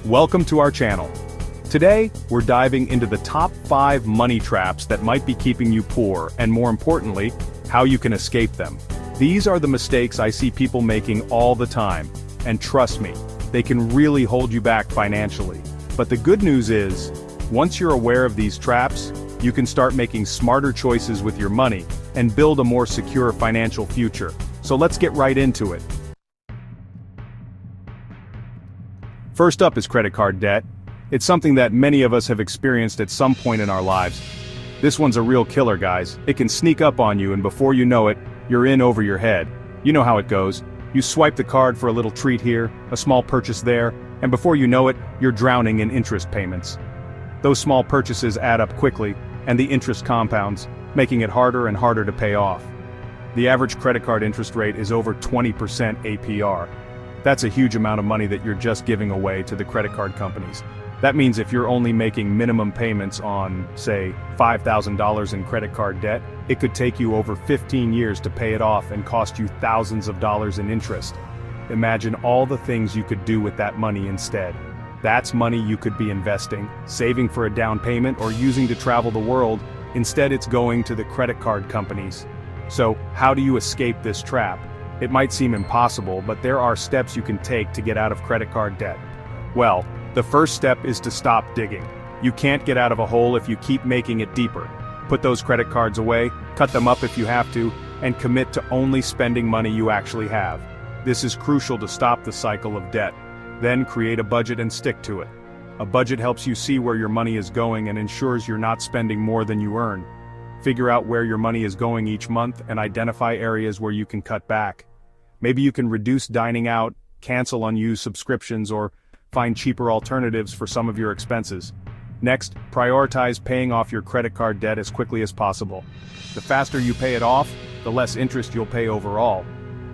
Welcome to our channel. Today, we're diving into the top 5 money traps that might be keeping you poor, and more importantly, how you can escape them. These are the mistakes I see people making all the time, and trust me, they can really hold you back financially. But the good news is, once you're aware of these traps, you can start making smarter choices with your money and build a more secure financial future. So let's get right into it. First up is credit card debt. It's something that many of us have experienced at some point in our lives. This one's a real killer, guys. It can sneak up on you, and before you know it, you're in over your head. You know how it goes. You swipe the card for a little treat here, a small purchase there, and before you know it, you're drowning in interest payments. Those small purchases add up quickly, and the interest compounds, making it harder and harder to pay off. The average credit card interest rate is over 20% APR. That's a huge amount of money that you're just giving away to the credit card companies. That means if you're only making minimum payments on, say, $5,000 in credit card debt, it could take you over 15 years to pay it off and cost you thousands of dollars in interest. Imagine all the things you could do with that money instead. That's money you could be investing, saving for a down payment, or using to travel the world. Instead, it's going to the credit card companies. So, how do you escape this trap? It might seem impossible, but there are steps you can take to get out of credit card debt. Well, the first step is to stop digging. You can't get out of a hole if you keep making it deeper. Put those credit cards away, cut them up if you have to, and commit to only spending money you actually have. This is crucial to stop the cycle of debt. Then create a budget and stick to it. A budget helps you see where your money is going and ensures you're not spending more than you earn. Figure out where your money is going each month and identify areas where you can cut back. Maybe you can reduce dining out, cancel unused subscriptions, or find cheaper alternatives for some of your expenses. Next, prioritize paying off your credit card debt as quickly as possible. The faster you pay it off, the less interest you'll pay overall.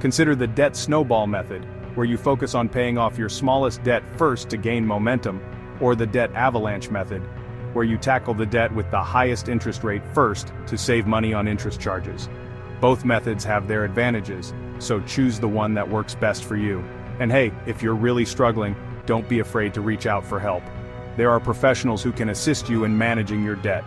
Consider the debt snowball method, where you focus on paying off your smallest debt first to gain momentum, or the debt avalanche method, where you tackle the debt with the highest interest rate first to save money on interest charges. Both methods have their advantages, so choose the one that works best for you. And hey, if you're really struggling, don't be afraid to reach out for help. There are professionals who can assist you in managing your debt.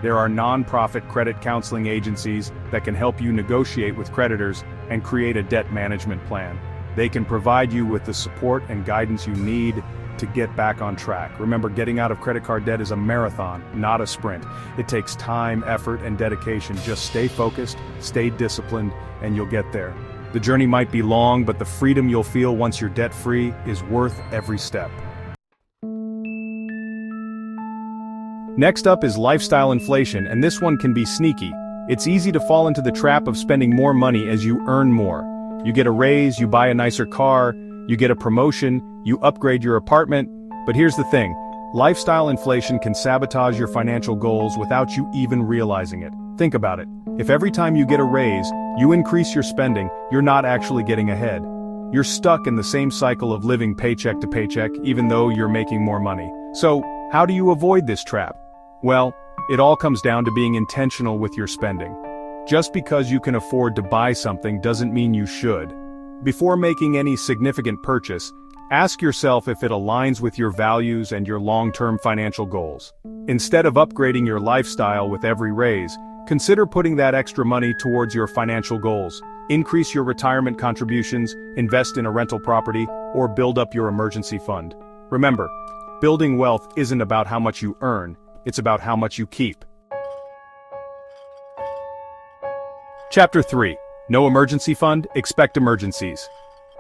There are non-profit credit counseling agencies that can help you negotiate with creditors and create a debt management plan. They can provide you with the support and guidance you need to get back on track. Remember, getting out of credit card debt is a marathon, not a sprint. It takes time, effort, and dedication. Just stay focused, stay disciplined, and you'll get there. The journey might be long, but the freedom you'll feel once you're debt-free is worth every step. Next up is lifestyle inflation, and this one can be sneaky. It's easy to fall into the trap of spending more money as you earn more. You get a raise, you buy a nicer car, you get a promotion, you upgrade your apartment. But here's the thing, lifestyle inflation can sabotage your financial goals without you even realizing it. Think about it. If every time you get a raise, you increase your spending, you're not actually getting ahead. You're stuck in the same cycle of living paycheck to paycheck, even though you're making more money. So, how do you avoid this trap? Well, it all comes down to being intentional with your spending. Just because you can afford to buy something doesn't mean you should. Before making any significant purchase, ask yourself if it aligns with your values and your long-term financial goals. Instead of upgrading your lifestyle with every raise, consider putting that extra money towards your financial goals. Increase your retirement contributions, invest in a rental property, or build up your emergency fund. Remember, building wealth isn't about how much you earn, it's about how much you keep. Chapter 3. No emergency fund, expect emergencies.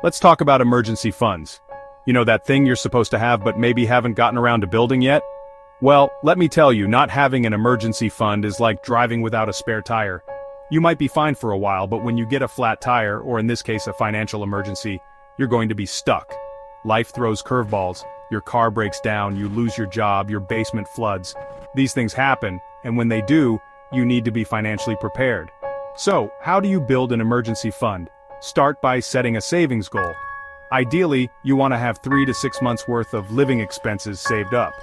Let's talk about emergency funds. You know that thing you're supposed to have but maybe haven't gotten around to building yet? Well, let me tell you, not having an emergency fund is like driving without a spare tire. You might be fine for a while, but when you get a flat tire, or in this case a financial emergency, you're going to be stuck. Life throws curveballs, your car breaks down, you lose your job, your basement floods. These things happen, and when they do, you need to be financially prepared. So, how do you build an emergency fund? Start by setting a savings goal. Ideally, you want to have 3 to 6 months worth of living expenses saved up.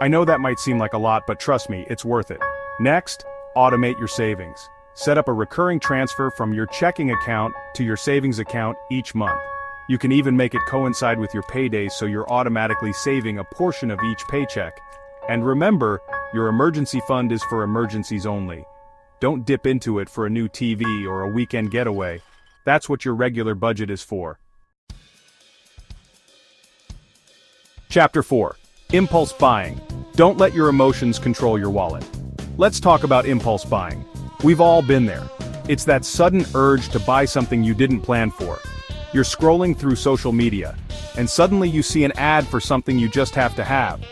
I know that might seem like a lot, but trust me, it's worth it. Next, automate your savings. Set up a recurring transfer from your checking account to your savings account each month. You can even make it coincide with your paydays so you're automatically saving a portion of each paycheck. And remember, your emergency fund is for emergencies only. Don't dip into it for a new TV or a weekend getaway. That's what your regular budget is for. Chapter 4. Impulse buying. Don't let your emotions control your wallet. Let's talk about impulse buying. We've all been there. It's that sudden urge to buy something you didn't plan for. You're scrolling through social media, and suddenly you see an ad for something you just have to have.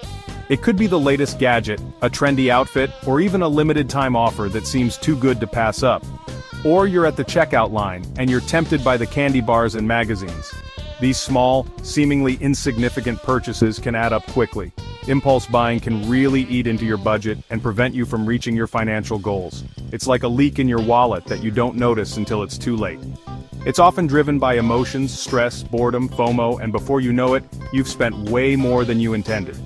It could be the latest gadget, a trendy outfit, or even a limited-time offer that seems too good to pass up. Or you're at the checkout line, and you're tempted by the candy bars and magazines. These small, seemingly insignificant purchases can add up quickly. Impulse buying can really eat into your budget and prevent you from reaching your financial goals. It's like a leak in your wallet that you don't notice until it's too late. It's often driven by emotions, stress, boredom, FOMO, and before you know it, you've spent way more than you intended.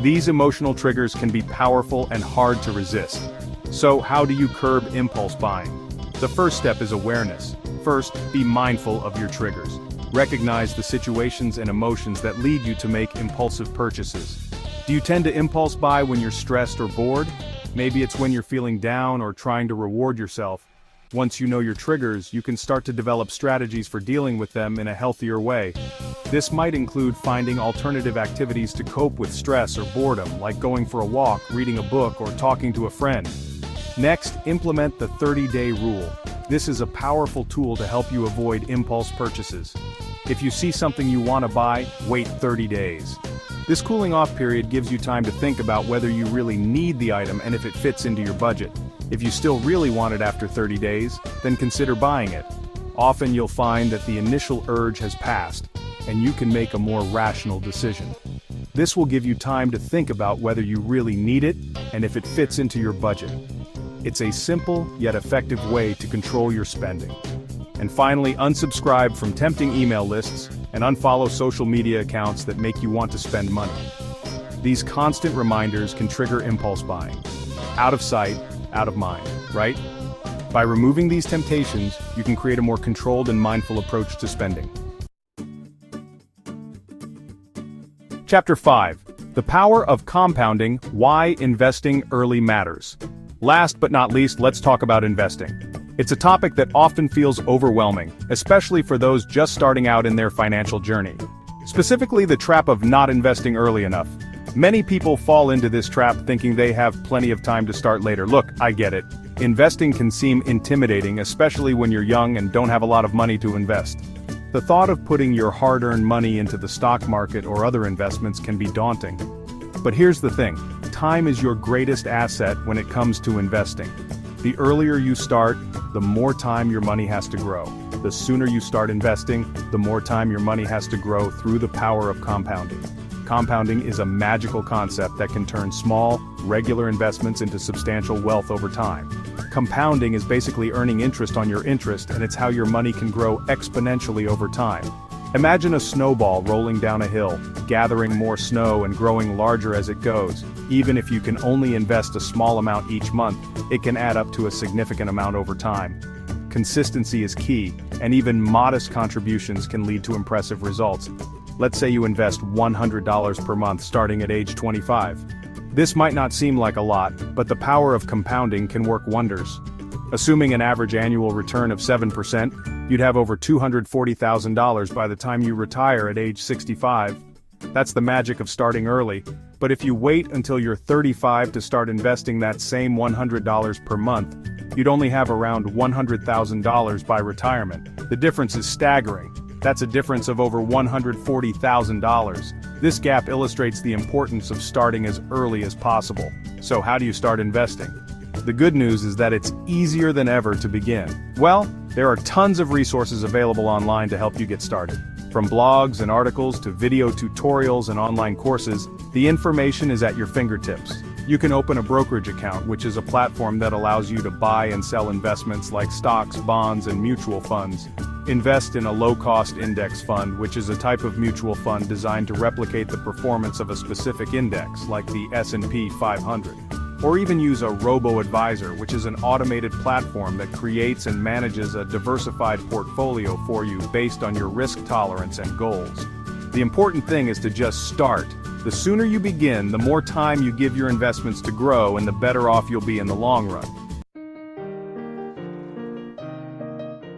These emotional triggers can be powerful and hard to resist. So how do you curb impulse buying? The first step is awareness. First, be mindful of your triggers. Recognize the situations and emotions that lead you to make impulsive purchases. Do you tend to impulse buy when you're stressed or bored? Maybe it's when you're feeling down or trying to reward yourself. Once you know your triggers, you can start to develop strategies for dealing with them in a healthier way. This might include finding alternative activities to cope with stress or boredom, like going for a walk, reading a book, or talking to a friend. Next, implement the 30-day rule. This is a powerful tool to help you avoid impulse purchases. If you see something you want to buy, wait 30 days. This cooling-off period gives you time to think about whether you really need the item and if it fits into your budget. If you still really want it after 30 days, then consider buying it. Often you'll find that the initial urge has passed, and you can make a more rational decision. This will give you time to think about whether you really need it and if it fits into your budget. It's a simple yet effective way to control your spending. And finally, unsubscribe from tempting email lists and unfollow social media accounts that make you want to spend money. These constant reminders can trigger impulse buying. Out of sight, out of mind, right? By removing these temptations, you can create a more controlled and mindful approach to spending. Chapter 5. The Power of Compounding: Why Investing Early Matters. Last but not least, let's talk about investing. It's a topic that often feels overwhelming, especially for those just starting out in their financial journey. Specifically, the trap of not investing early enough. Many people fall into this trap thinking they have plenty of time to start later. Look, I get it. Investing can seem intimidating, especially when you're young and don't have a lot of money to invest. The thought of putting your hard-earned money into the stock market or other investments can be daunting. But here's the thing, time is your greatest asset when it comes to investing. The earlier you start, the more time your money has to grow. The sooner you start investing, the more time your money has to grow through the power of compounding. Compounding is a magical concept that can turn small, regular investments into substantial wealth over time. Compounding is basically earning interest on your interest, and it's how your money can grow exponentially over time. Imagine a snowball rolling down a hill, gathering more snow and growing larger as it goes. Even if you can only invest a small amount each month, it can add up to a significant amount over time. Consistency is key, and even modest contributions can lead to impressive results. Let's say you invest $100 per month starting at age 25. This might not seem like a lot, but the power of compounding can work wonders. Assuming an average annual return of 7%, you'd have over $240,000 by the time you retire at age 65. That's the magic of starting early. But if you wait until you're 35 to start investing that same $100 per month, you'd only have around $100,000 by retirement. The difference is staggering. That's a difference of over $140,000. This gap illustrates the importance of starting as early as possible. So how do you start investing? The good news is that it's easier than ever to begin. Well, there are tons of resources available online to help you get started. From blogs and articles to video tutorials and online courses, the information is at your fingertips. You can open a brokerage account, which is a platform that allows you to buy and sell investments like stocks, bonds, and mutual funds. Invest in a low-cost index fund, which is a type of mutual fund designed to replicate the performance of a specific index, like the S&P 500. Or even use a robo-advisor, which is an automated platform that creates and manages a diversified portfolio for you based on your risk tolerance and goals. The important thing is to just start. The sooner you begin, the more time you give your investments to grow and the better off you'll be in the long run.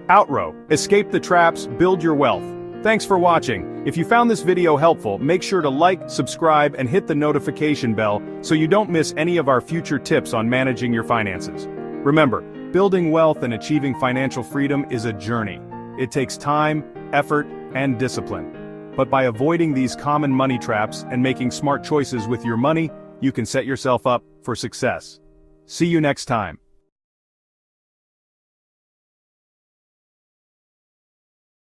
Outrow. Escape the traps, build your wealth. Thanks for watching. If you found this video helpful, make sure to like, subscribe, and hit the notification bell so you don't miss any of our future tips on managing your finances. Remember, building wealth and achieving financial freedom is a journey. It takes time, effort, and discipline. But by avoiding these common money traps and making smart choices with your money, you can set yourself up for success. See you next time.